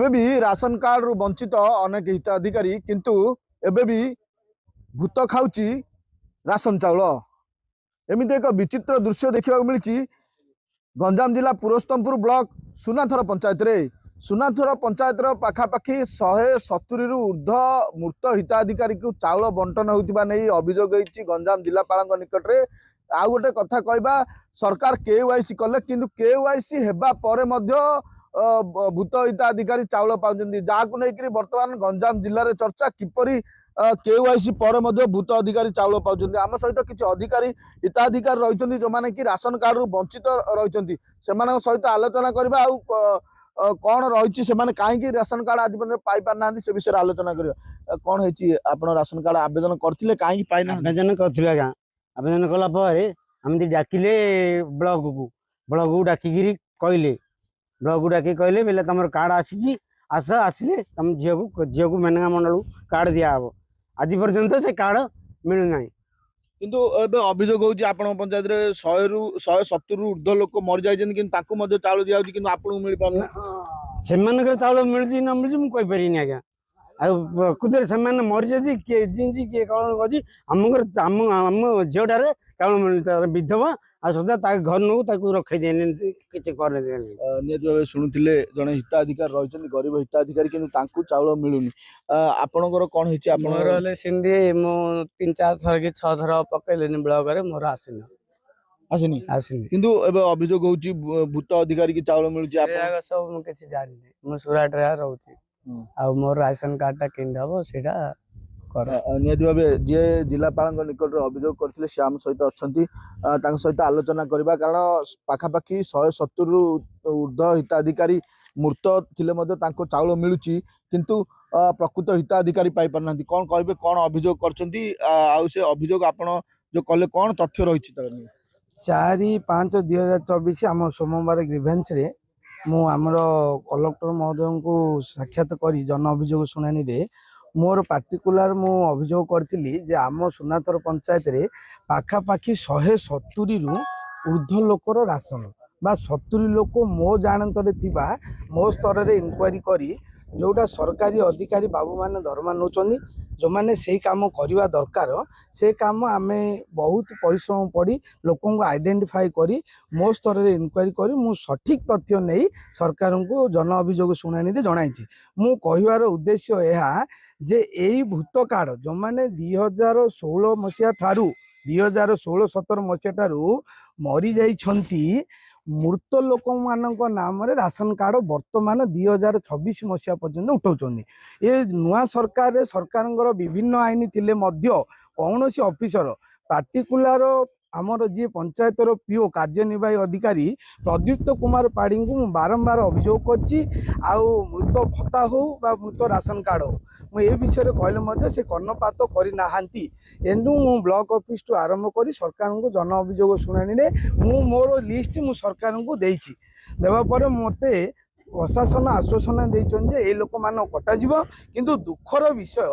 एबे भी ration card रु वंचित अनेक हिताधिकारी किंतु एबे भी भूत खाऊची राशन चाउल। एमती एक विचित्र दृश्य देखा मिली गंजाम जिला पुरस्तमपुर ब्लॉक सुनाथर पंचायत रे। सुनाथर पंचायत पाखापाखि 170 रु ऊर्ध्व मृत हिताधिकारी को चाउल बंटन होता नहीं अभियोग होती गंजाम जिलापाल निकट में। आउ गोटे कथा कहबा सरकार केवाईसी कले किंतु केवाईसी हेबा परे मध्य भूत हिताधिकारी चाउल पाउछन्ती जाकु नेकरी वर्तमान गंजाम जिल्ला रे चर्चा किपरि केवाईसी पर मध्य भूत अधिकारी चाउल पाउछन्ती। आम सहित किछि अधिकारी हिताधिकारी रहिछन्ती जो माने कि राशन कार्ड रु वंचित रहिछन्ती सेमानक सहित आलोचना करबा आउ कौन रही से कहीं राशन कार्ड आज पाई पार ना से विषय आलोचना करवा। कौन है आप राशन कार्ड आवेदन करते कहीं पाई ना आवेदन कर आवेदन कलापर आम डाकिले ब्लॉक को डाकिकी कहले ब्लॉक को डाक कहले बोले तुम कार्ड आसी आस आसिले तुम झील को मेनगा मंडल कार्ड दिहब आज पर्यंत से कार्ड मिलूना किंतु अभियोग होची आपण पंचायत रे 100 रु 170 रु ऊर्ध्व लोक मर जाय जन किंतु ताकू मध्ये चाउल दिया होची किंतु आपन मिल पाना से मानकर चाउल मिलजी न मिलजी मु कहि परिनी आज्ञा आ कुदर से मान मर जदी के जिंजी के कौन कजी हमकर हम झियोटारे चाउल मिलता विधवा आ सदा ता घर नु ताकू रखै देने किछ कर देने नियत भाव शुणुथिले जने हिताधिकारी रहिछन गरीब हिताधिकारी किंतु तांकू चाउल मिलुनी। आपनकर कोन हिची आपनकर रहले सिंधी मो 3-4 थर के 6 थर पकैलेनी ब्लॉक रे मोर आसिनी किंतु एबे अभियोग होची भूत अधिकारी की चाउल मिलुची आपन सब मु किछि जानि मु सुराट रे रहउची आ मोर राशन कार्ड टा किन दबो सेटा नियति भाव जी जिलापाल निकट अभियोग करते से आम सहित अच्छा सहित आलोचना करवा कारण पाखापाखि 170 रु ऊर्ध्व हिताधिकारी मृत थिले चाउल मिलुची किंतु प्रकृत हिताधिकारी पाई पार ना कौन कहे कौन अभियोग करछंती से अभियोग आपण जो कले कौन तथ्य रही 4/5/2024 आम सोमवार ग्रीवेंस रे मु आमर कलेक्टर महोदय को साक्षात करी जन अभियोग शुणानी रे मोर पार्टिकुलर मु अभियोग करथिली जे आम सुनाथर पंचायत रे पाखापाखि 170 रु ऊर्ध्व लोकर राशन बा 70 लोक मो जानतर थिबा मो स्तर रे इंक्वायरी करी जोटा सरकारी अधिकारी बाबू माने धर्मा नौचंदी जो माने से काम करवा दरकार से काम आमे बहुत परिश्रम पड़ी लोकों को आइडेंटिफाई करी मो स्तर रे इंक्वायरी करी मु सठिक तथ्य नहीं सरकार को जन अभियोग शुणानी दे जणाइछि। मु कहिवार उद्देश्य एहा जे एई भूत कार्ड जो माने 2016 मसिया ठारू 2016-17 मसिया ठारू मरी जाइछंती मृत लोक मानक नाम रे राशन कार्ड वर्तमान 2026 मसिया पर्यंत उठाउछन्ती। ये नुआ सरकार रे सरकार विभिन्न आईन थिले मध्य कौन सी ऑफिसर पार्टिकुलर आमर जी पंचायत पीओ कार्यनिर्वाही अधिकारी प्रदीप्त कुमार पाड़ी को बारंबार अभियोग करछि आउ मृत भत्ता हो बा मृत राशन कार्ड हो मुझे विषय कहले से कर्णपात करना एनु ब्लॉक ऑफिस टू आरंभ करी सरकार को जन अभियोग शुणानी रे मु मोर लिस्ट मु सरकार को देछि देवा पर मते प्रशासन आश्वासन देछन जे ए लोक मान कटा जिवो किंतु दुखर विषय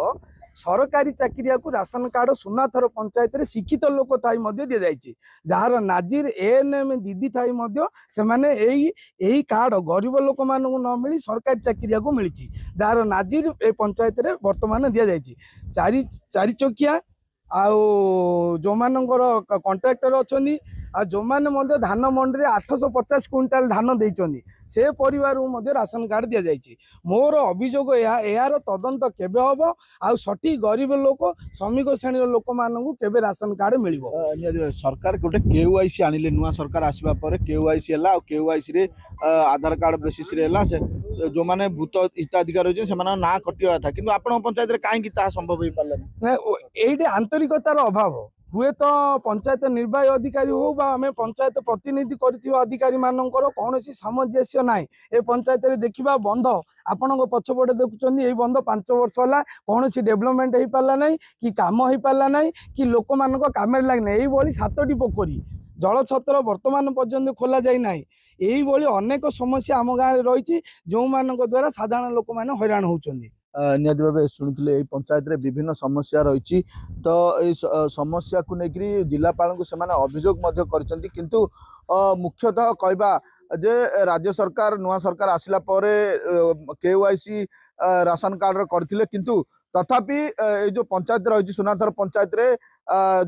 सरकारी चाकरिया को राशन कार्ड सुनाथर पंचायत रे शिक्षित लोक थाई मध्य दि जाइछि जार नाजिर एएनएम दीदी थाई मध्य से माने एई कार्ड गरीब लोक मान को न मिली सरकारी चाकरिया को मिली जार नाजिर ए पंचायत रे वर्तमान दि जाइछि चारि चकिया आउ जो मानकर कॉन्ट्रैक्टर अछंदी आ जो माने मध्य धान मंडी रे 850 क्विंटाल धान देइचंदी से परिवार मध्य राशन कार्ड दि जाइछि। मोर अभियोग यार तदंत केबे हबो आ सठी गरीब लोक श्रमिक श्रेणी लोक मानकु केबे राशन कार्ड मिलिबो। सरकार गोटे केवाईसी आनिले नुआ सरकार आसीबा परे केवाईसी हला केवाईसी रे आधार कार्ड बेसिस रे हला से जो माने भूत हिताधिकारी जे से माने ना कटिया था किंतु आपण पंचायत रे काहे कि ता संभव होई पारला एइडे आंतरिकतार अभाव हुए तो पंचायत निर्वाही अधिकारी हो बा हमें पंचायत प्रतिनिधि करथिबा अधिकारी मानकर कौन सी सामंजस्य नाई ए पंचायत रे देखिबा बंध आपण पछपटे देखुचंदी ए बंध 5 वर्ष होला कौन सी डेवलपमेंट हो पारला नहीं कि काम हो पारला नहीं कि लोक मानक काम रे लागने एई बोली 7टी पोखरी जल छत्र वर्तमान पर्यंत खोला जाई नाही एई बोली अनेक समस्या आम गाँव रे रहिछि जो मानक द्वारा साधारण लोक माने हैरान होउचंदी। नियति भाव शुणुले पंचायत रे विभिन्न समस्या रही तो ये समस्या को लेकर जिलापाल को सेमाने अभियोग किंतु मुख्यतः कहबा जे राज्य सरकार नुआ सरकार आसिला परे केवाईसी राशन कार्ड करथिले किंतु तथापि ये जो पंचायत रही सुनाथर पंचायत रे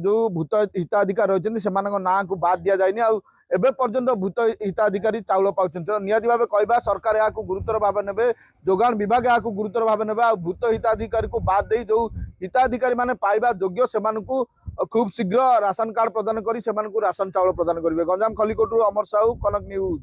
जो भूत हिताधिकारी रही से ना को बाद दि जाए एबे पर्यंत भूत हिताधिकारी चाउल पाउछन तो निहाती भाव कहबा सरकार या गुरुतर भाव ने जोगाण विभाग या गुरुतर भाव ने भूत हिताधिकारी को बाद दे जो हिताधिकारी माने पाइबा योग्य से खूब शीघ्र राशन कार्ड प्रदान करी से राशन चाउल प्रदान करेंगे। गंजाम खलिकोट अमर साहू कनक न्यूज।